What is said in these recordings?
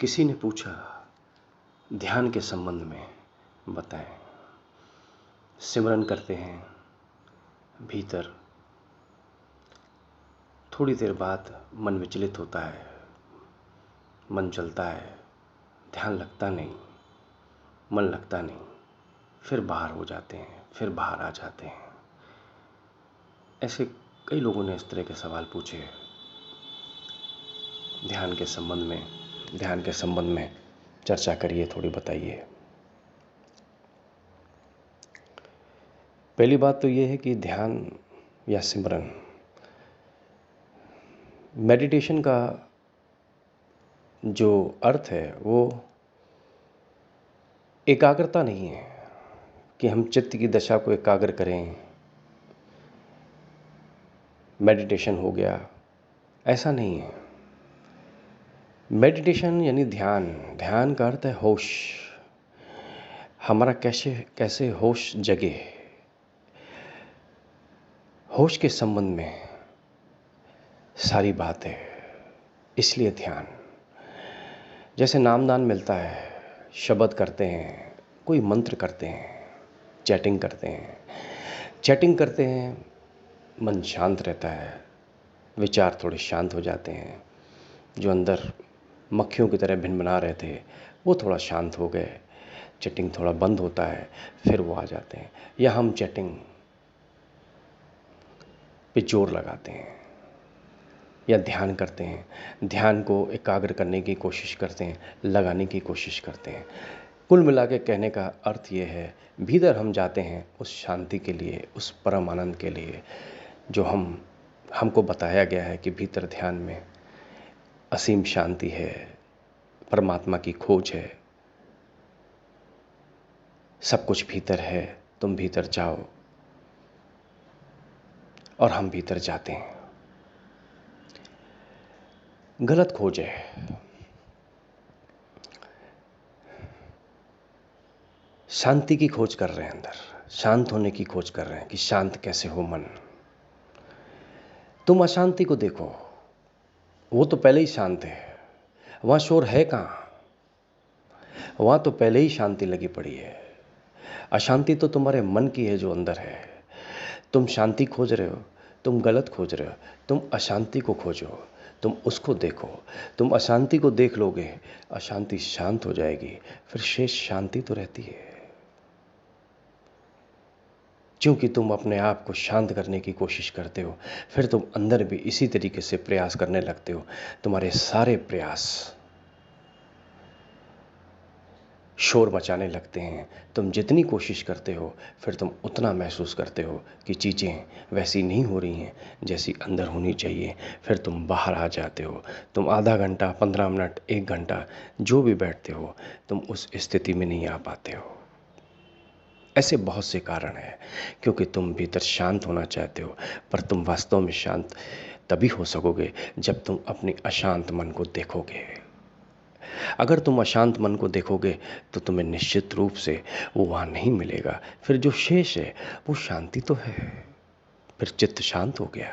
किसी ने पूछा, ध्यान के संबंध में बताएं। सिमरन करते हैं भीतर, थोड़ी देर बाद मन विचलित होता है, मन चलता है, ध्यान लगता नहीं, मन लगता नहीं, फिर बाहर हो जाते हैं, फिर बाहर आ जाते हैं। ऐसे कई लोगों ने इस तरह के सवाल पूछे। ध्यान के संबंध में चर्चा करिए, थोड़ी बताइए। पहली बात तो ये है कि ध्यान या सिमरन, मेडिटेशन का जो अर्थ है वो एकाग्रता नहीं है कि हम चित्त की दशा को एकाग्र करें, मेडिटेशन हो गया, ऐसा नहीं है। मेडिटेशन यानी ध्यान का अर्थ है होश। हमारा कैसे होश जगे, होश के संबंध में सारी बात है। इसलिए ध्यान, जैसे नामदान मिलता है, शब्द करते हैं, कोई मंत्र करते हैं, चैटिंग करते हैं, मन शांत रहता है, विचार थोड़े शांत हो जाते हैं। जो अंदर मक्खियों की तरह भिनभिना रहे थे वो थोड़ा शांत हो गए, चैटिंग थोड़ा बंद होता है, फिर वो आ जाते हैं। या हम चैटिंग पे जोर लगाते हैं या ध्यान करते हैं, ध्यान को एकाग्र करने की कोशिश करते हैं, लगाने की कोशिश करते हैं। कुल मिला के कहने का अर्थ ये है, भीतर हम जाते हैं उस शांति के लिए, उस परम आनंद के लिए जो हमको बताया गया है कि भीतर ध्यान में असीम शांति है, परमात्मा की खोज है, सब कुछ भीतर है। तुम भीतर जाओ और हम भीतर जाते हैं। गलत खोज है। शांति की खोज कर रहे हैं, अंदर शांत होने की खोज कर रहे हैं कि शांत कैसे हो मन। तुम अशांति को देखो, वो तो पहले ही शांत है, वहां शोर है कहां, वहां तो पहले ही शांति लगी पड़ी है। अशांति तो तुम्हारे मन की है जो अंदर है। तुम शांति खोज रहे हो, तुम गलत खोज रहे हो। तुम अशांति को खोजो, तुम उसको देखो। तुम अशांति को देख लोगे, अशांति शांत हो जाएगी, फिर शेष शांति तो रहती है। क्योंकि तुम अपने आप को शांत करने की कोशिश करते हो, फिर तुम अंदर भी इसी तरीके से प्रयास करने लगते हो। तुम्हारे सारे प्रयास शोर मचाने लगते हैं। तुम जितनी कोशिश करते हो, फिर तुम उतना महसूस करते हो कि चीज़ें वैसी नहीं हो रही हैं जैसी अंदर होनी चाहिए। फिर तुम बाहर आ जाते हो। तुम आधा घंटा, 15 मिनट, 1 घंटा जो भी बैठते हो, तुम उस स्थिति में नहीं आ पाते हो। ऐसे बहुत से कारण हैं, क्योंकि तुम भीतर शांत होना चाहते हो, पर तुम वास्तव में शांत तभी हो सकोगे जब तुम अपने अशांत मन को देखोगे। अगर तुम अशांत मन को देखोगे तो तुम्हें निश्चित रूप से वो वहाँ नहीं मिलेगा। फिर जो शेष है वो शांति तो है, फिर चित्त शांत हो गया।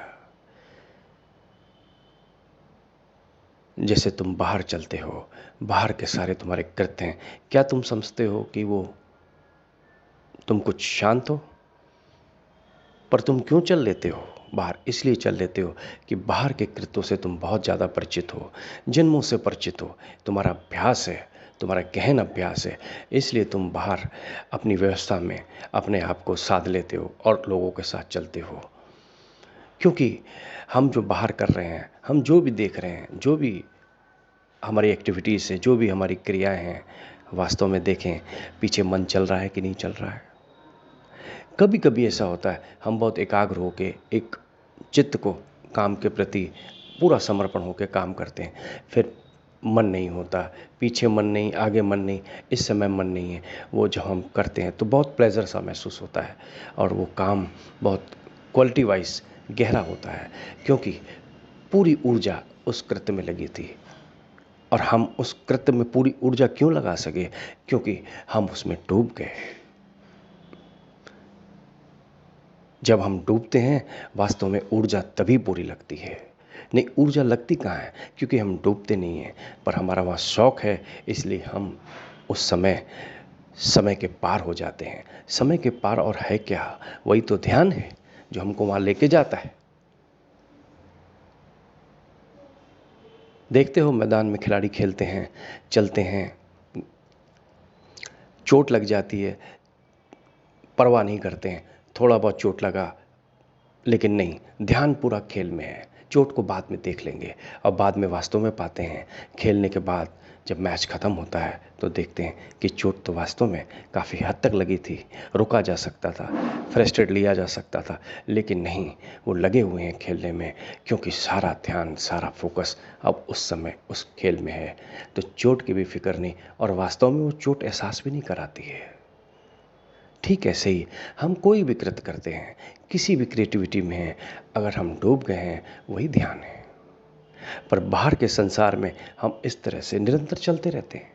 जैसे तुम बाहर चलते हो, बाहर के सारे तुम्हारे कृत्य हैं, क्या तुम समझते हो कि वो तुम कुछ शांत हो? पर तुम क्यों चल लेते हो बाहर? इसलिए चल लेते हो कि बाहर के कृत्यों से तुम बहुत ज़्यादा परिचित हो, जन्मों से परिचित हो, तुम्हारा अभ्यास है, तुम्हारा गहन अभ्यास है। इसलिए तुम बाहर अपनी व्यवस्था में अपने आप को साध लेते हो और लोगों के साथ चलते हो। क्योंकि हम जो बाहर कर रहे हैं, हम जो भी देख रहे हैं, जो भी हमारी एक्टिविटीज़ है, जो भी हमारी क्रियाएं हैं, वास्तव में देखें पीछे मन चल रहा है कि नहीं चल रहा है। कभी कभी ऐसा होता है, हम बहुत एकाग्र होकर एक चित्त को काम के प्रति पूरा समर्पण होकर काम करते हैं, फिर मन नहीं होता, पीछे मन नहीं, आगे मन नहीं, इस समय मन नहीं है। वो जो हम करते हैं तो बहुत प्लेजर सा महसूस होता है और वो काम बहुत क्वालिटी वाइज गहरा होता है, क्योंकि पूरी ऊर्जा उस कृत्य में लगी थी। और हम उस कृत्य में पूरी ऊर्जा क्यों लगा सके? क्योंकि हम उसमें डूब गए। जब हम डूबते हैं, वास्तव में ऊर्जा तभी पूरी लगती है नहीं, ऊर्जा लगती कहाँ है? क्योंकि हम डूबते नहीं हैं, पर हमारा वहाँ शौक है, इसलिए हम उस समय के पार हो जाते हैं। समय के पार और है क्या? वही तो ध्यान है जो हमको वहाँ लेके जाता है। देखते हो मैदान में खिलाड़ी खेलते हैं, चलते हैं, चोट लग जाती है, परवाह नहीं करते हैं, थोड़ा बहुत चोट लगा, लेकिन नहीं, ध्यान पूरा खेल में है। चोट को बाद में देख लेंगे। और बाद में वास्तव में पाते हैं, खेलने के बाद जब मैच ख़त्म होता है तो देखते हैं कि चोट तो वास्तव में काफ़ी हद तक लगी थी, रुका जा सकता था, फर्स्ट एड लिया जा सकता था, लेकिन नहीं, वो लगे हुए हैं खेलने में, क्योंकि सारा ध्यान, सारा फोकस अब उस समय उस खेल में है। तो चोट की भी फिक्र नहीं, और वास्तव में वो चोट एहसास भी नहीं कराती है। ठीक ऐसे ही हम कोई भी कृत्य करते हैं, किसी भी क्रिएटिविटी में हैं, अगर हम डूब गए हैं, वही ध्यान है। पर बाहर के संसार में हम इस तरह से निरंतर चलते रहते हैं,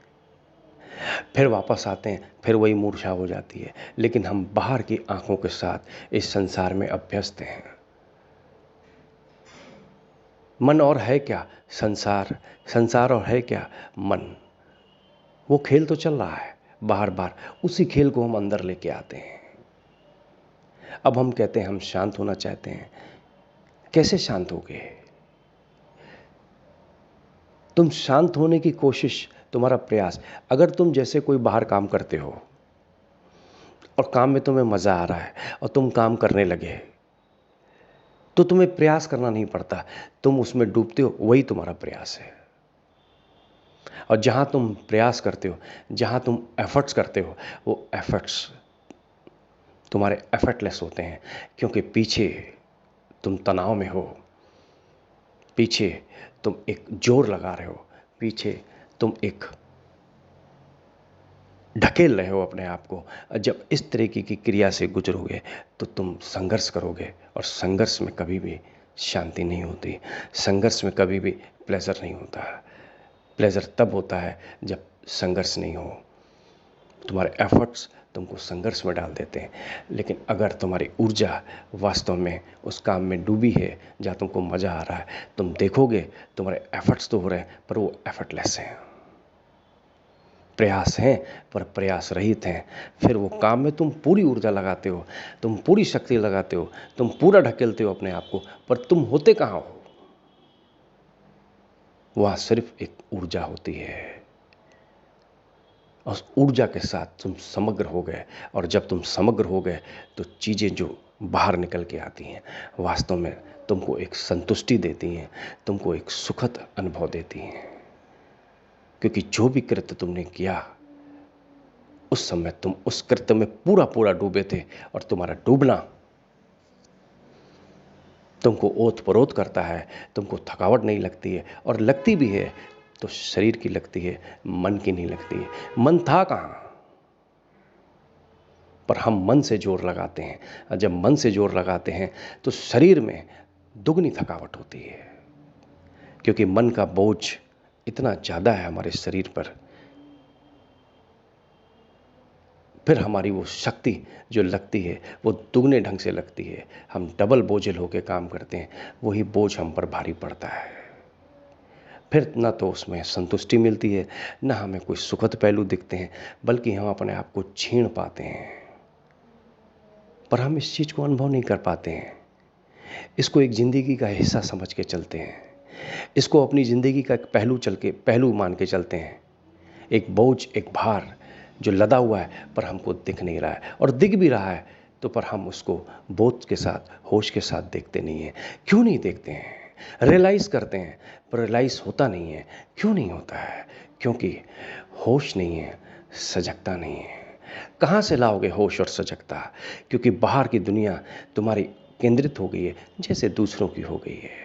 फिर वापस आते हैं, फिर वही मूर्छा हो जाती है। लेकिन हम बाहर की आंखों के साथ इस संसार में अभ्यस्त हैं। मन और है क्या? संसार। संसार और है क्या? मन। वो खेल तो चल रहा है बाहर बाहर, उसी खेल को हम अंदर लेके आते हैं। अब हम कहते हैं हम शांत होना चाहते हैं। कैसे शांत होगे? तुम शांत होने की कोशिश, तुम्हारा प्रयास, अगर तुम जैसे कोई बाहर काम करते हो और काम में तुम्हें मज़ा आ रहा है और तुम काम करने लगे, तो तुम्हें प्रयास करना नहीं पड़ता, तुम उसमें डूबते हो, वही तुम्हारा प्रयास है। और जहाँ तुम प्रयास करते हो, जहाँ तुम एफर्ट्स करते हो, वो एफर्ट्स तुम्हारे एफर्टलेस होते हैं, क्योंकि पीछे तुम तनाव में हो, पीछे तुम एक जोर लगा रहे हो, पीछे तुम एक ढकेल रहे हो अपने आप को। जब इस तरीके की क्रिया से गुजरोगे तो तुम संघर्ष करोगे, और संघर्ष में कभी भी शांति नहीं होती, संघर्ष में कभी भी प्लेजर नहीं होता। प्लेजर तब होता है जब संघर्ष नहीं हो। तुम्हारे एफर्ट्स तुमको संघर्ष में डाल देते हैं, लेकिन अगर तुम्हारी ऊर्जा वास्तव में उस काम में डूबी है जहाँ तुमको मज़ा आ रहा है, तुम देखोगे तुम्हारे एफर्ट्स तो हो रहे हैं, पर वो एफर्टलेस हैं। प्रयास हैं पर प्रयास रहित हैं। फिर वो काम में तुम पूरी ऊर्जा लगाते हो, तुम पूरी शक्ति लगाते हो, तुम पूरा ढकेलते हो अपने आप को, पर तुम होते कहाँ हो? वहाँ सिर्फ एक ऊर्जा होती है, और उस ऊर्जा के साथ तुम समग्र हो गए। और जब तुम समग्र हो गए तो चीज़ें जो बाहर निकल के आती हैं वास्तव में तुमको एक संतुष्टि देती हैं, तुमको एक सुखद अनुभव देती हैं। क्योंकि जो भी कृत्य तुमने किया, उस समय तुम उस कृत्य में पूरा पूरा डूबे थे, और तुम्हारा डूबना तुमको ओत-प्रोत करता है, तुमको थकावट नहीं लगती है, और लगती भी है तो शरीर की लगती है, मन की नहीं लगती है। मन था कहाँ? पर हम मन से जोर लगाते हैं, और जब मन से जोर लगाते हैं तो शरीर में दुगनी थकावट होती है, क्योंकि मन का बोझ इतना ज़्यादा है हमारे शरीर पर। फिर हमारी वो शक्ति जो लगती है वो दुगने ढंग से लगती है, हम डबल बोझिल होकर काम करते हैं, वही बोझ हम पर भारी पड़ता है। फिर ना तो उसमें संतुष्टि मिलती है, ना हमें कोई सुखद पहलू दिखते हैं, बल्कि हम अपने आप को छीन पाते हैं। पर हम इस चीज़ को अनुभव नहीं कर पाते हैं, इसको एक ज़िंदगी का हिस्सा समझ के चलते हैं, इसको अपनी ज़िंदगी का एक पहलू मान के चलते हैं। एक बोझ, एक भार जो लदा हुआ है, पर हमको दिख नहीं रहा है, और दिख भी रहा है तो पर हम उसको बोझ के साथ, होश के साथ देखते नहीं हैं। क्यों नहीं देखते हैं? रियलाइज़ करते हैं पर रियलाइज़ होता नहीं है। क्यों नहीं होता है? क्योंकि होश नहीं है, सजगता नहीं है। कहाँ से लाओगे होश और सजगता? क्योंकि बाहर की दुनिया तुम्हारी केंद्रित हो गई है, जैसे दूसरों की हो गई है।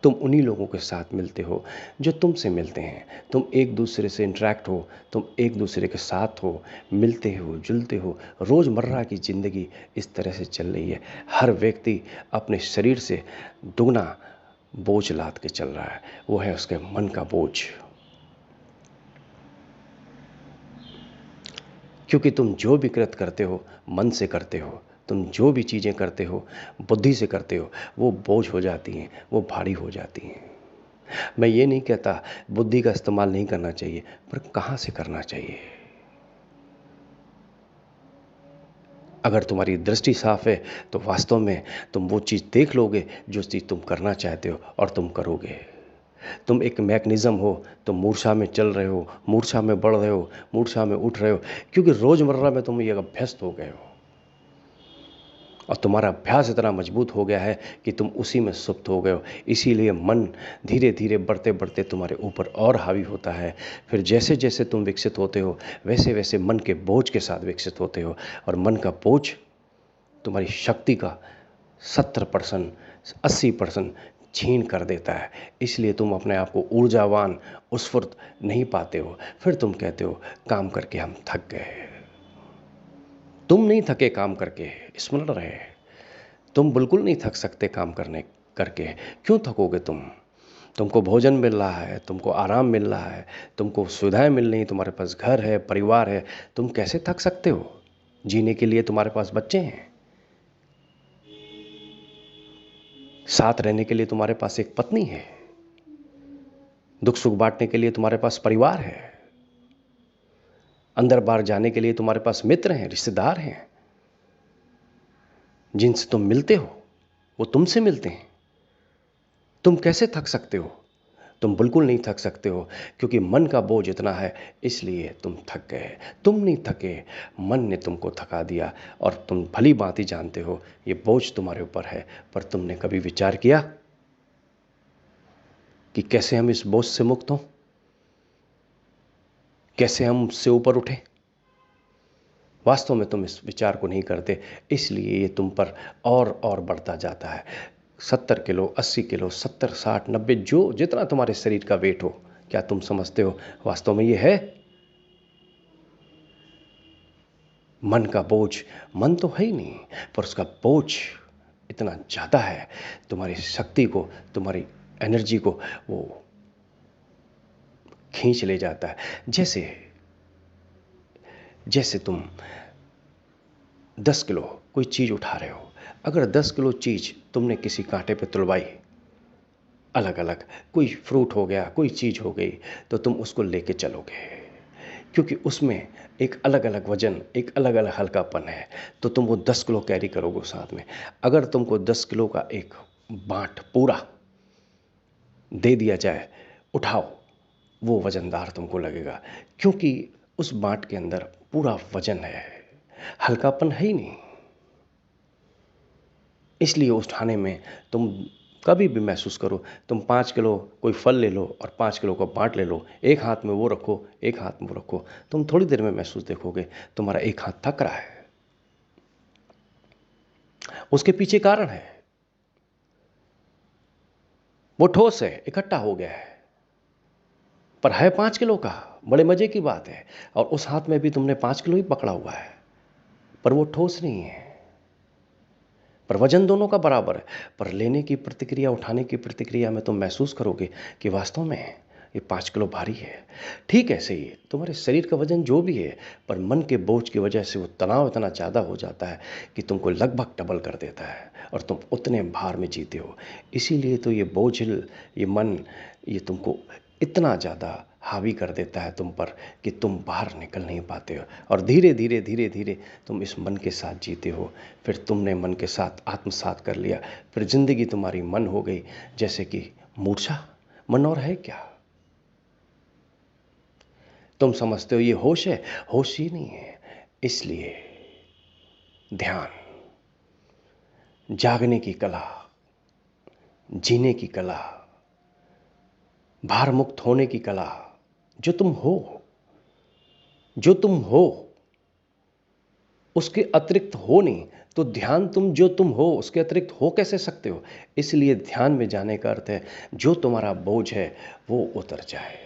तुम उन्हीं लोगों के साथ मिलते हो जो तुमसे मिलते हैं, तुम एक दूसरे से इंटरेक्ट हो, तुम एक दूसरे के साथ हो, मिलते हो, जुलते हो। रोज़मर्रा की ज़िंदगी इस तरह से चल रही है। हर व्यक्ति अपने शरीर से दुगना बोझ लाद के चल रहा है, वो है उसके मन का बोझ। क्योंकि तुम जो भी कृत्य करते हो मन से करते हो, तुम जो भी चीज़ें करते हो, बुद्धि से करते हो, वो बोझ हो जाती हैं, वो भारी हो जाती हैं। मैं ये नहीं कहता बुद्धि का इस्तेमाल नहीं करना चाहिए, पर कहाँ से करना चाहिए। अगर तुम्हारी दृष्टि साफ है तो वास्तव में तुम वो चीज़ देख लोगे जो चीज़ तुम करना चाहते हो, और तुम करोगे। तुम एक मैकेनिज्म हो, तुम मूर्छा में चल रहे हो, मूर्छा में बढ़ रहे हो, मूर्छा में उठ रहे हो, क्योंकि रोज़मर्रा में तुम ये अभ्यस्त हो गए हो, और तुम्हारा अभ्यास इतना मजबूत हो गया है कि तुम उसी में सुप्त हो गए हो। इसीलिए मन धीरे धीरे बढ़ते बढ़ते तुम्हारे ऊपर और हावी होता है। फिर जैसे जैसे तुम विकसित होते हो, वैसे वैसे मन के बोझ के साथ विकसित होते हो, और मन का बोझ तुम्हारी शक्ति का 70% 80% छीन कर देता है। इसलिए तुम अपने आप को ऊर्जावान, उत्स्फूर्त नहीं पाते हो। फिर तुम कहते हो काम करके हम थक गए। तुम नहीं थके काम करके, स्मरण रहे। तुम बिल्कुल नहीं थक सकते काम करने करके। क्यों थकोगे तुम? तुमको भोजन मिल रहा है, तुमको आराम मिल रहा है, तुमको सुविधाएं मिल रही, तुम्हारे पास घर है, परिवार है, तुम कैसे थक सकते हो? जीने के लिए तुम्हारे पास बच्चे हैं, साथ रहने के लिए तुम्हारे पास एक पत्नी है, दुख सुख बांटने के लिए तुम्हारे पास परिवार है, अंदर बाहर जाने के लिए तुम्हारे पास मित्र हैं, रिश्तेदार हैं, जिनसे तुम मिलते हो, वो तुमसे मिलते हैं। तुम कैसे थक सकते हो? तुम बिल्कुल नहीं थक सकते हो, क्योंकि मन का बोझ इतना है, इसलिए तुम थक गए। तुम नहीं थके, मन ने तुमको थका दिया, और तुम भली भांति जानते हो ये बोझ तुम्हारे ऊपर है। पर तुमने कभी विचार किया कि कैसे हम इस बोझ से मुक्त हों, कैसे हम उससे ऊपर उठें? वास्तव में तुम इस विचार को नहीं करते, इसलिए ये तुम पर और बढ़ता जाता है। 70 किलो, 80 किलो, 70, 60, 90, जो जितना तुम्हारे शरीर का वेट हो, क्या तुम समझते हो वास्तव में ये है मन का बोझ? मन तो है ही नहीं, पर उसका बोझ इतना ज़्यादा है, तुम्हारी शक्ति को, तुम्हारी एनर्जी को वो खींच ले जाता है। जैसे जैसे तुम 10 किलो कोई चीज़ उठा रहे हो, अगर 10 किलो चीज़ तुमने किसी कांटे पे तुलवाई, अलग अलग कोई फ्रूट हो गया, कोई चीज़ हो गई, तो तुम उसको लेके चलोगे, क्योंकि उसमें एक अलग अलग वजन, एक अलग अलग हल्कापन है, तो तुम वो 10 किलो कैरी करोगे साथ में। अगर तुमको 10 किलो का एक बाँट पूरा दे दिया जाए, उठाओ, वो वजनदार तुमको लगेगा, क्योंकि उस बाँट के अंदर पूरा वजन है, हल्कापन है ही नहीं। इसलिए उठाने में तुम कभी भी महसूस करो, तुम 5 किलो कोई फल ले लो और 5 किलो का बाँट ले लो, एक हाथ में वो रखो, एक हाथ में वो रखो, तुम थोड़ी देर में महसूस देखोगे तुम्हारा एक हाथ थक रहा है। उसके पीछे कारण है, वो ठोस है, इकट्ठा हो गया है, पर है 5 किलो का। बड़े मजे की बात है, और उस हाथ में भी तुमने 5 किलो ही पकड़ा हुआ है, पर वो ठोस नहीं है, पर वजन दोनों का बराबर है। पर लेने की प्रतिक्रिया, उठाने की प्रतिक्रिया में तुम महसूस करोगे कि वास्तव में ये 5 किलो भारी है। ठीक है, सही है, तुम्हारे शरीर का वजन जो भी है, पर मन के बोझ की वजह से वो तनाव इतना ज़्यादा हो जाता है कि तुमको लगभग डबल कर देता है, और तुम उतने भार में जीते हो। इसीलिए तो ये बोझिल, ये मन, ये तुमको इतना ज़्यादा हावी कर देता है तुम पर कि तुम बाहर निकल नहीं पाते हो, और धीरे धीरे धीरे धीरे तुम इस मन के साथ जीते हो। फिर तुमने मन के साथ आत्मसात कर लिया, फिर जिंदगी तुम्हारी मन हो गई जैसे कि मूर्छा। मन और है क्या? तुम समझते हो ये होश है, होश ही नहीं है। इसलिए ध्यान, जागने की कला, जीने की कला, भार मुक्त होने की कला, जो तुम हो, जो तुम हो उसके अतिरिक्त हो नहीं, तो ध्यान तुम जो तुम हो उसके अतिरिक्त हो कैसे सकते हो? इसलिए ध्यान में जाने का अर्थ है जो तुम्हारा बोझ है वो उतर जाए,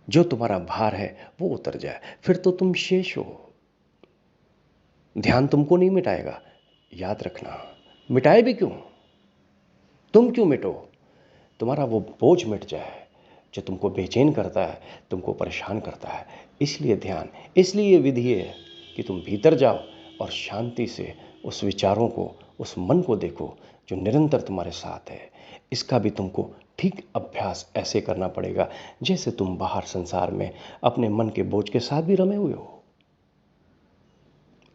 जो तुम्हारा भार है वो उतर जाए, फिर तो तुम शेष हो। ध्यान तुमको नहीं मिटाएगा, याद रखना। मिटाए भी क्यों? तुम क्यों मिटो? तुम्हारा वो बोझ मिट जाए जो तुमको बेचैन करता है, तुमको परेशान करता है। इसलिए ध्यान, इसलिए विधि है कि तुम भीतर जाओ और शांति से उस विचारों को, उस मन को देखो जो निरंतर तुम्हारे साथ है। इसका भी तुमको ठीक अभ्यास ऐसे करना पड़ेगा जैसे तुम बाहर संसार में अपने मन के बोझ के साथ भी रमे हुए हो,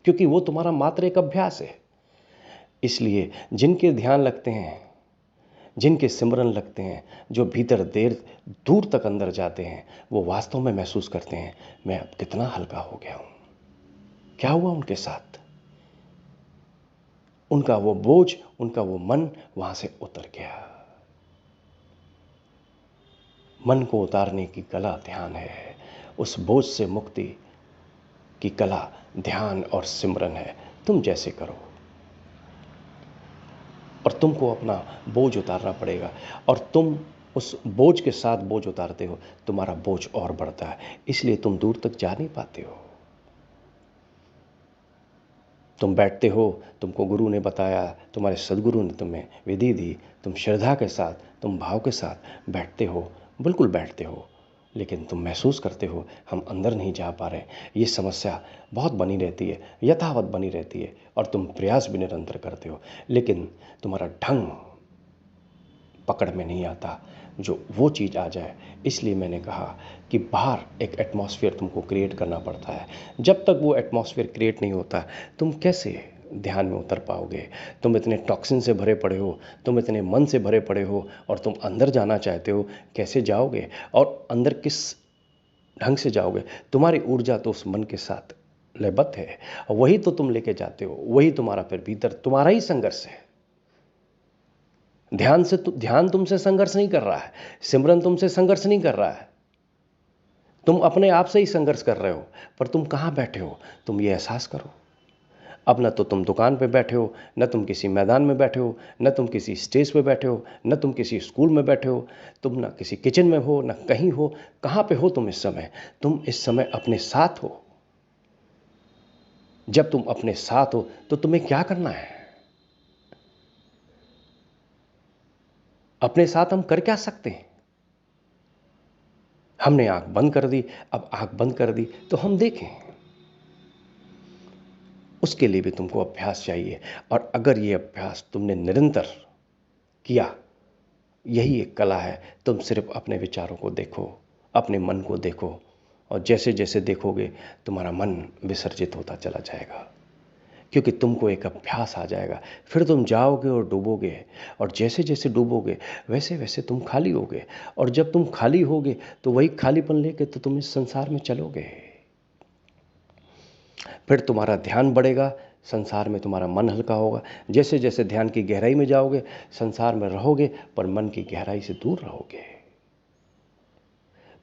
क्योंकि वो तुम्हारा मात्र एक अभ्यास है। इसलिए जिनके ध्यान लगते हैं, जिनके सिमरन लगते हैं, जो भीतर देर दूर तक अंदर जाते हैं, वो वास्तव में महसूस करते हैं मैं अब कितना हल्का हो गया हूं। क्या हुआ उनके साथ? उनका वो बोझ, उनका वो मन वहां से उतर गया। मन को उतारने की कला ध्यान है। उस बोझ से मुक्ति की कला ध्यान और सिमरन है। तुम जैसे करो, और तुमको अपना बोझ उतारना पड़ेगा, और तुम उस बोझ के साथ बोझ उतारते हो, तुम्हारा बोझ और बढ़ता है, इसलिए तुम दूर तक जा नहीं पाते हो। तुम बैठते हो, तुमको गुरु ने बताया, तुम्हारे सदगुरु ने तुम्हें विधि दी, तुम श्रद्धा के साथ, तुम भाव के साथ बैठते हो, बिल्कुल बैठते हो, लेकिन तुम महसूस करते हो हम अंदर नहीं जा पा रहे। ये समस्या बहुत बनी रहती है, यथावत बनी रहती है, और तुम प्रयास भी निरंतर करते हो, लेकिन तुम्हारा ढंग पकड़ में नहीं आता जो वो चीज़ आ जाए। इसलिए मैंने कहा कि बाहर एक एटमॉस्फेयर तुमको क्रिएट करना पड़ता है। जब तक वो एटमॉस्फेयर क्रिएट नहीं होता, तुम कैसे ध्यान में उतर पाओगे? तुम इतने टॉक्सिन से भरे पड़े हो, तुम इतने मन से भरे पड़े हो, और तुम अंदर जाना चाहते हो, कैसे जाओगे? और अंदर किस ढंग से जाओगे? तुम्हारी ऊर्जा तो उस मन के साथ लयबद्ध है, वही तो तुम लेके जाते हो, वही तुम्हारा फिर भीतर तुम्हारा ही संघर्ष है। ध्यान तुमसे संघर्ष नहीं कर रहा है, सिमरन तुमसे संघर्ष नहीं कर रहा है, तुम अपने आप से ही संघर्ष कर रहे हो। पर तुम कहां बैठे हो, तुम ये एहसास करो। अब न तो तुम दुकान पे बैठे हो, न तुम किसी मैदान में बैठे हो, न तुम किसी स्टेज पे बैठे हो, न तुम किसी स्कूल में बैठे हो, तुम न किसी किचन में हो, न कहीं हो। कहां पे हो तुम इस समय? तुम इस समय अपने साथ हो। जब तुम अपने साथ हो तो तुम्हें क्या करना है? अपने साथ हम कर क्या सकते हैं? हमने आंख बंद कर दी, अब आंख बंद कर दी तो हम देखें। उसके लिए भी तुमको अभ्यास चाहिए, और अगर ये अभ्यास तुमने निरंतर किया, यही एक कला है। तुम सिर्फ अपने विचारों को देखो, अपने मन को देखो, और जैसे जैसे देखोगे तुम्हारा मन विसर्जित होता चला जाएगा, क्योंकि तुमको एक अभ्यास आ जाएगा। फिर तुम जाओगे और डूबोगे, और जैसे जैसे डूबोगे वैसे वैसे तुम खाली होगे, और जब तुम खाली होगे तो वही खालीपन लेके तो तुम इस संसार में चलोगे। फिर तुम्हारा ध्यान बढ़ेगा, संसार में तुम्हारा मन हल्का होगा। जैसे जैसे ध्यान की गहराई में जाओगे, संसार में रहोगे पर मन की गहराई से दूर रहोगे।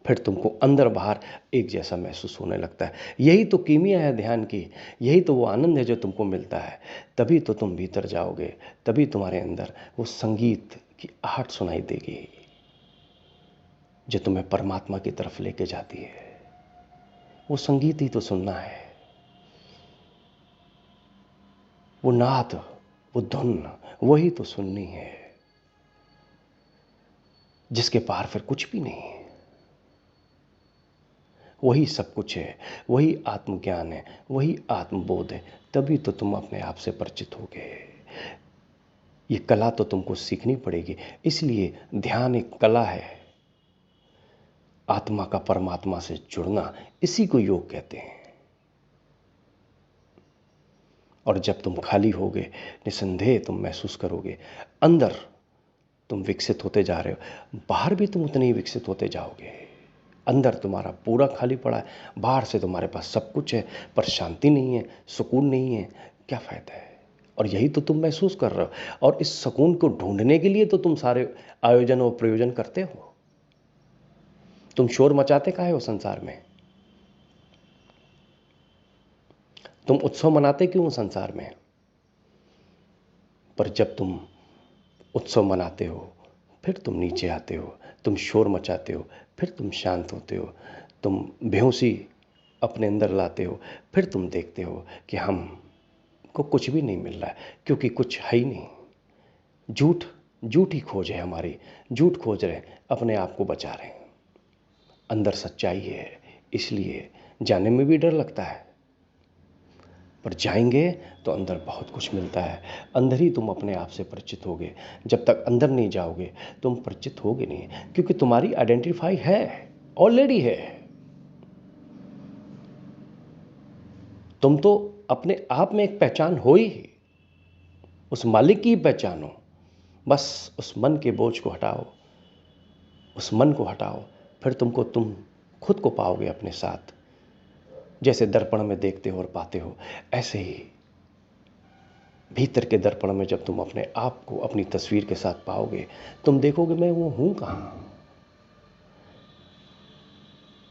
फिर तुमको अंदर बाहर एक जैसा महसूस होने लगता है। यही तो कीमिया है ध्यान की, यही तो वो आनंद है जो तुमको मिलता है। तभी तो तुम भीतर जाओगे, तभी तुम्हारे अंदर वो संगीत की आहट सुनाई देगी जो तुम्हें परमात्मा की तरफ लेके जाती है। वो संगीत ही तो सुनना है, वो नाद, वो धुन, वही तो सुननी है, जिसके पार फिर कुछ भी नहीं है। वही सब कुछ है, वही आत्मज्ञान है, वही आत्मबोध है। तभी तो तुम अपने आप से परिचित होगे। ये कला तो तुमको सीखनी पड़ेगी। इसलिए ध्यान एक कला है, आत्मा का परमात्मा से जुड़ना, इसी को योग कहते हैं। और जब तुम खाली होगे, निसंदेह तुम महसूस करोगे अंदर तुम विकसित होते जा रहे हो, बाहर भी तुम उतने ही विकसित होते जाओगे। अंदर तुम्हारा पूरा खाली पड़ा है, बाहर से तुम्हारे पास सब कुछ है, पर शांति नहीं है, सुकून नहीं है। क्या फायदा है? और यही तो तुम महसूस कर रहे हो, और इस सुकून को ढूंढने के लिए तो तुम सारे आयोजन और प्रयोजन करते हो। तुम शोर मचाते काहे हो संसार में? तुम उत्सव मनाते क्यों हो संसार में? पर जब तुम उत्सव मनाते हो, फिर तुम नीचे आते हो, तुम शोर मचाते हो, फिर तुम शांत होते हो, तुम बेहोशी अपने अंदर लाते हो, फिर तुम देखते हो कि हम को कुछ भी नहीं मिल रहा है, क्योंकि कुछ है ही नहीं। झूठ झूठी खोज है हमारी, झूठ खोज रहे, अपने आप को बचा रहे हैं। अंदर सच्चाई है, इसलिए जाने में भी डर लगता है। पर जाएंगे तो अंदर बहुत कुछ मिलता है। अंदर ही तुम अपने आप से परिचित होगे। जब तक अंदर नहीं जाओगे तुम परिचित होगे नहीं, क्योंकि तुम्हारी आइडेंटिफाई है, ऑलरेडी है। तुम तो अपने आप में एक पहचान हो ही, उस मालिक की पहचान हो। बस उस मन के बोझ को हटाओ, उस मन को हटाओ, फिर तुम खुद को पाओगे अपने साथ। जैसे दर्पण में देखते हो और पाते हो, ऐसे ही भीतर के दर्पण में जब तुम अपने आप को अपनी तस्वीर के साथ पाओगे, तुम देखोगे मैं वो हूं कहां।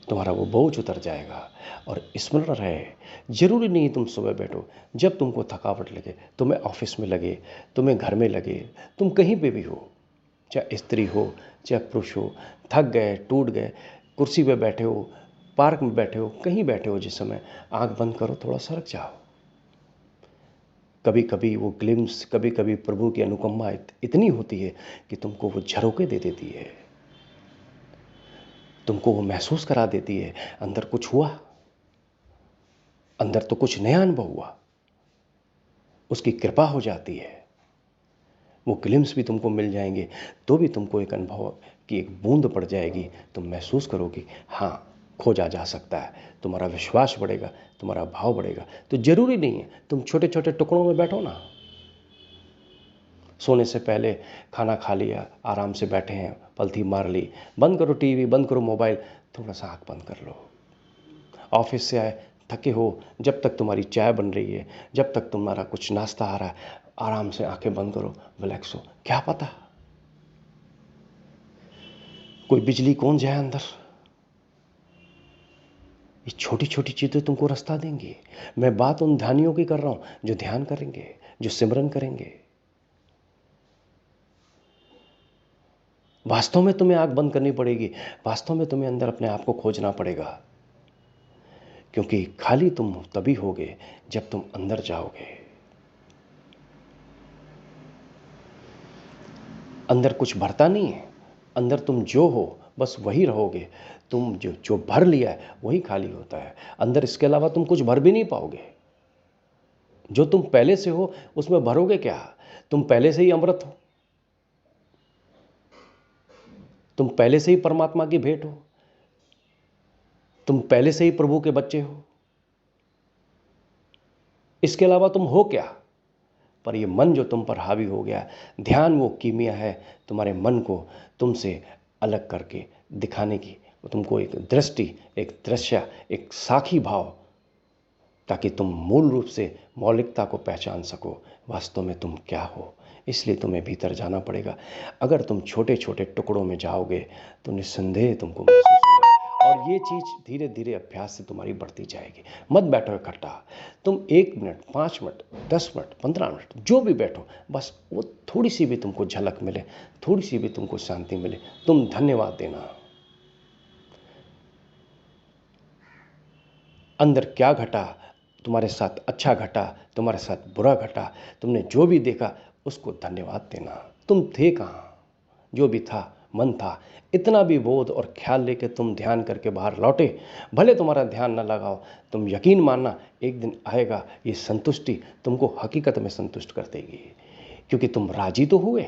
तुम्हारा वो बोझ उतर जाएगा। और स्मरण रहे, जरूरी नहीं तुम सुबह बैठो, जब तुमको थकावट लगे, तुम्हें ऑफिस में लगे, तुम्हें घर में लगे, तुम कहीं पे भी हो, चाहे स्त्री हो चाहे पुरुष हो, थक गए, टूट गए, कुर्सी पे बैठे हो, पार्क में बैठे हो, कहीं बैठे हो, जिस समय आंख बंद करो, थोड़ा सरक जाओ। कभी कभी वो ग्लिम्स, कभी कभी प्रभु की अनुकंपा इतनी होती है कि तुमको वो झरोके दे देती है, तुमको वो महसूस करा देती है अंदर कुछ हुआ, अंदर तो कुछ नया अनुभव हुआ। उसकी कृपा हो जाती है। वो ग्लिम्स भी तुमको मिल जाएंगे तो भी तुमको एक अनुभव की एक बूंद पड़ जाएगी। तुम महसूस करोगे हाँ, खोजा जा सकता है। तुम्हारा विश्वास बढ़ेगा, तुम्हारा भाव बढ़ेगा। तो जरूरी नहीं है तुम छोटे छोटे टुकड़ों में बैठो ना। सोने से पहले खाना खा लिया, आराम से बैठे हैं, पलथी मार ली, बंद करो टीवी, बंद करो मोबाइल, थोड़ा सा आँख बंद कर लो। ऑफिस से आए, थके हो, जब तक तुम्हारी चाय बन रही है, जब तक तुम्हारा कुछ नाश्ता आ रहा है, आराम से आंखें बंद करो, रिलैक्स हो। क्या पता कोई बिजली कौन जाए अंदर। ये छोटी छोटी चीजें तुमको रास्ता देंगी। मैं बात उन ध्यानियों की कर रहा हूं जो ध्यान करेंगे, जो सिमरन करेंगे। वास्तव में तुम्हें आंख बंद करनी पड़ेगी, वास्तव में तुम्हें अंदर अपने आप को खोजना पड़ेगा, क्योंकि खाली तुम तभी होगे जब तुम अंदर जाओगे। अंदर कुछ भरता नहीं है, अंदर तुम जो हो बस वही रहोगे। तुम जो जो भर लिया है वही खाली होता है। अंदर इसके अलावा तुम कुछ भर भी नहीं पाओगे। जो तुम पहले से हो उसमें भरोगे क्या? तुम पहले से ही अमृत हो, तुम पहले से ही परमात्मा की भेंट हो, तुम पहले से ही प्रभु के बच्चे हो। इसके अलावा तुम हो क्या? पर ये मन जो तुम पर हावी हो गया, ध्यान वो कीमिया है तुम्हारे मन को तुमसे अलग करके दिखाने की। तुमको एक दृष्टि, एक दृश्य, एक साखी भाव, ताकि तुम मूल रूप से मौलिकता को पहचान सको, वास्तव में तुम क्या हो। इसलिए तुम्हें भीतर जाना पड़ेगा। अगर तुम छोटे छोटे टुकड़ों में जाओगे तो निस्संदेह तुमको महसूस होगा। और ये चीज़ धीरे धीरे अभ्यास से तुम्हारी बढ़ती जाएगी। मत बैठो इकट्ठा। तुम 1 मिनट, 5 मिनट, 10 मिनट, 15 मिनट, जो भी बैठो, बस वो थोड़ी सी भी तुमको झलक मिले, थोड़ी सी भी तुमको शांति मिले, तुम धन्यवाद देना। अंदर क्या घटा, तुम्हारे साथ अच्छा घटा, तुम्हारे साथ बुरा घटा, तुमने जो भी देखा उसको धन्यवाद देना। तुम थे कहाँ? जो भी था मन था। इतना भी बोध और ख्याल लेके तुम ध्यान करके बाहर लौटे, भले तुम्हारा ध्यान न लगाओ, तुम यकीन मानना एक दिन आएगा ये संतुष्टि तुमको हकीकत में संतुष्ट कर देगी। क्योंकि तुम राजी तो हुए,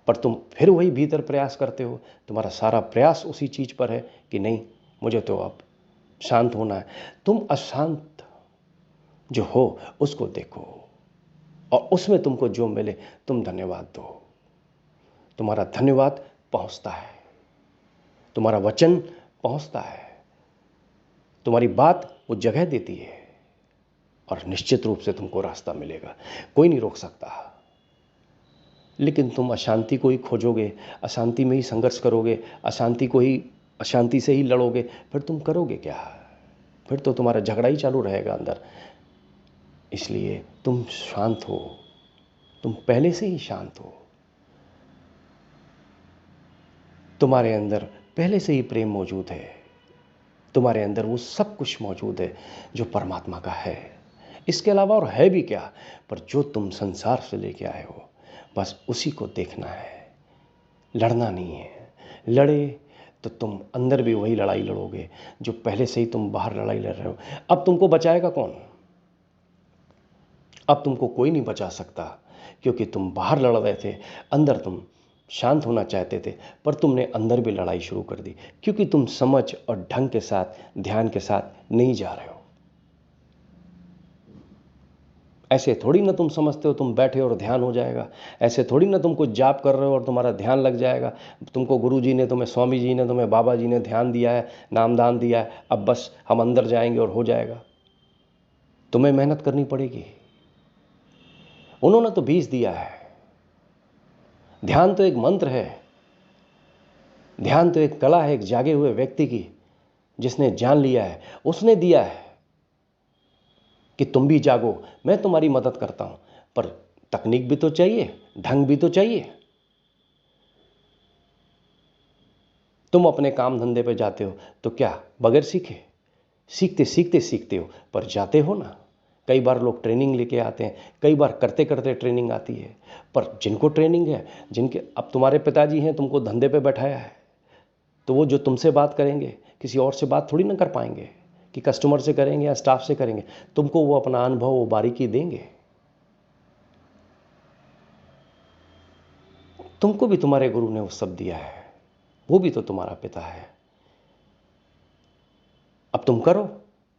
पर तुम फिर वही भीतर प्रयास करते हो। तुम्हारा सारा प्रयास उसी चीज पर है कि नहीं, मुझे तो अब शांत होना है। तुम अशांत जो हो उसको देखो, और उसमें तुमको जो मिले तुम धन्यवाद दो। तुम्हारा धन्यवाद पहुंचता है, तुम्हारा वचन पहुंचता है, तुम्हारी बात वो जगह देती है, और निश्चित रूप से तुमको रास्ता मिलेगा। कोई नहीं रोक सकता। लेकिन तुम अशांति को ही खोजोगे, अशांति में ही संघर्ष करोगे, अशांति से ही लड़ोगे, फिर तुम करोगे क्या? फिर तो तुम्हारा झगड़ा ही चालू रहेगा अंदर। इसलिए तुम शांत हो, तुम पहले से ही शांत हो, तुम्हारे अंदर पहले से ही प्रेम मौजूद है, तुम्हारे अंदर वो सब कुछ मौजूद है जो परमात्मा का है। इसके अलावा और है भी क्या? पर जो तुम संसार से लेके आए हो बस उसी को देखना है, लड़ना नहीं है। लड़े तो तुम अंदर भी वही लड़ाई लड़ोगे जो पहले से ही तुम बाहर लड़ाई लड़ रहे हो। अब तुमको बचाएगा कौन? अब तुमको कोई नहीं बचा सकता, क्योंकि तुम बाहर लड़ रहे थे, अंदर तुम शांत होना चाहते थे, पर तुमने अंदर भी लड़ाई शुरू कर दी, क्योंकि तुम समझ और ढंग के साथ, ध्यान के साथ नहीं जा रहे हो। ऐसे थोड़ी ना तुम समझते हो तुम बैठे और ध्यान हो जाएगा। ऐसे थोड़ी ना तुम कुछ जाप कर रहे हो और तुम्हारा ध्यान लग जाएगा। तुमको गुरु जी ने, तुम्हें स्वामी जी ने, तुम्हें बाबा जी ने ध्यान दिया है, नामदान दिया है, अब बस हम अंदर जाएंगे और हो जाएगा। तुम्हें मेहनत करनी पड़ेगी। उन्होंने तो बीज दिया है। ध्यान तो एक मंत्र है, ध्यान तो एक कला है, एक जागे हुए व्यक्ति की, जिसने जान लिया है, उसने दिया है कि तुम भी जागो, मैं तुम्हारी मदद करता हूं, पर तकनीक भी तो चाहिए, ढंग भी तो चाहिए। तुम अपने काम धंधे पे जाते हो तो क्या बगैर सीखे? सीखते सीखते सीखते हो, पर जाते हो ना। कई बार लोग ट्रेनिंग लेके आते हैं, कई बार करते करते ट्रेनिंग आती है, पर जिनको ट्रेनिंग है, जिनके, अब तुम्हारे पिताजी हैं, तुमको धंधे पे बैठाया है, तो वो जो तुमसे बात करेंगे, किसी और से बात थोड़ी ना कर पाएंगे, कि कस्टमर से करेंगे या स्टाफ से करेंगे। तुमको वो अपना अनुभव, वो बारीकी देंगे। तुमको भी तुम्हारे गुरु ने वो सब दिया है, वो भी तो तुम्हारा पिता है। अब तुम करो,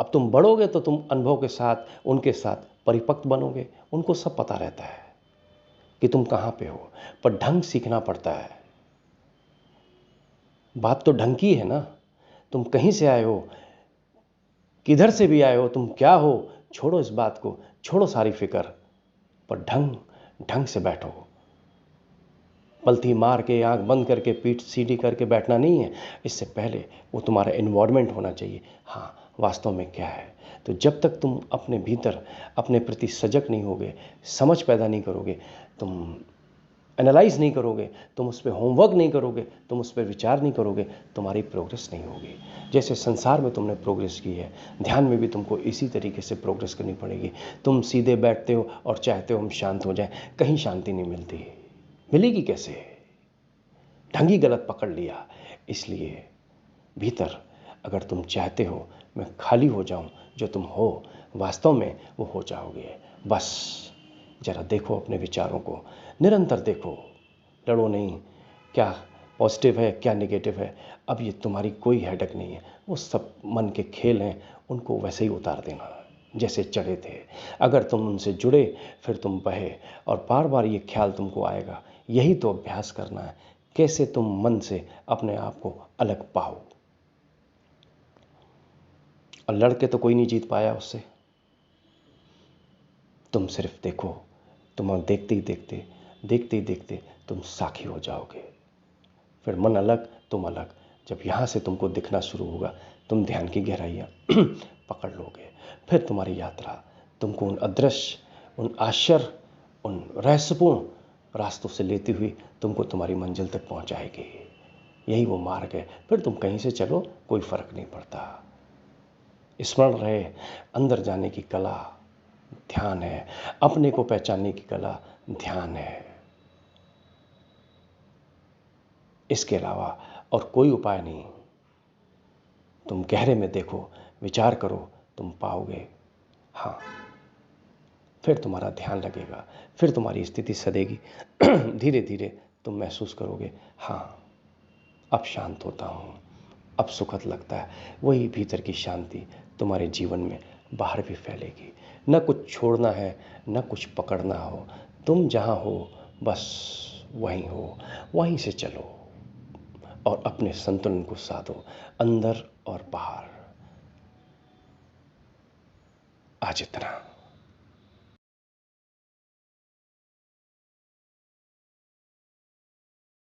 अब तुम बढ़ोगे तो तुम अनुभव के साथ, उनके साथ परिपक्व बनोगे। उनको सब पता रहता है कि तुम कहां पे हो, पर ढंग सीखना पड़ता है। बात तो ढंग की है ना। तुम कहीं से आए हो, किधर से भी आए हो, तुम क्या हो, छोड़ो इस बात को, छोड़ो सारी फिक्र, पर ढंग ढंग से बैठो। पलथी मार के, आंख बंद करके, पीठ सीधी करके बैठना नहीं है। इससे पहले वो तुम्हारा एनवायरनमेंट होना चाहिए। हाँ, वास्तव में क्या है। तो जब तक तुम अपने भीतर अपने प्रति सजग नहीं होगे, समझ पैदा नहीं करोगे, तुम एनालाइज नहीं करोगे, तुम उस पर होमवर्क नहीं करोगे, तुम उस पर विचार नहीं करोगे, तुम्हारी प्रोग्रेस नहीं होगी। जैसे संसार में तुमने प्रोग्रेस की है, ध्यान में भी तुमको इसी तरीके से प्रोग्रेस करनी पड़ेगी। तुम सीधे बैठते हो और चाहते हो हम शांत हो जाएं, कहीं शांति नहीं मिलती। मिलेगी कैसे? ढंगी गलत पकड़ लिया। इसलिए भीतर अगर तुम चाहते हो मैं खाली हो जाऊं, जो तुम हो वास्तव में वो हो जाओगे। बस जरा देखो अपने विचारों को, निरंतर देखो, लड़ो नहीं। क्या पॉजिटिव है, क्या नेगेटिव है, अब ये तुम्हारी कोई हेडक नहीं है। वो सब मन के खेल हैं, उनको वैसे ही उतार देना जैसे चढ़े थे। अगर तुम उनसे जुड़े, फिर तुम बहे, और बार बार ये ख्याल तुमको आएगा। यही तो अभ्यास करना है, कैसे तुम मन से अपने आप को अलग पाओ। और लड़के तो कोई नहीं जीत पाया उससे। तुम सिर्फ देखो, तुम देखते ही देखते, देखते ही देखते तुम साखी हो जाओगे। फिर मन अलग, तुम अलग। जब यहाँ से तुमको दिखना शुरू होगा, तुम ध्यान की गहराइयाँ पकड़ लोगे। फिर तुम्हारी यात्रा तुमको उन अदृश्य, उन आश्चर्य, उन रहस्यपूर्ण रास्तों से लेती हुई तुमको तुम्हारी मंजिल तक पहुँचाएगी। यही वो मार्ग है। फिर तुम कहीं से चलो, कोई फर्क नहीं पड़ता। स्मरण रहे, अंदर जाने की कला ध्यान है, अपने को पहचानने की कला ध्यान है। इसके अलावा और कोई उपाय नहीं। तुम गहरे में देखो, विचार करो, तुम पाओगे। हाँ, फिर तुम्हारा ध्यान लगेगा, फिर तुम्हारी स्थिति सदेगी। धीरे धीरे तुम महसूस करोगे, हाँ अब शांत होता हूँ, अब सुखद लगता है। वही भीतर की शांति तुम्हारे जीवन में बाहर भी फैलेगी। न कुछ छोड़ना है, न कुछ पकड़ना हो। तुम जहाँ हो बस वहीं हो, वहीं से चलो और अपने संतुलन को साधो, अंदर और बाहर। आज इतना।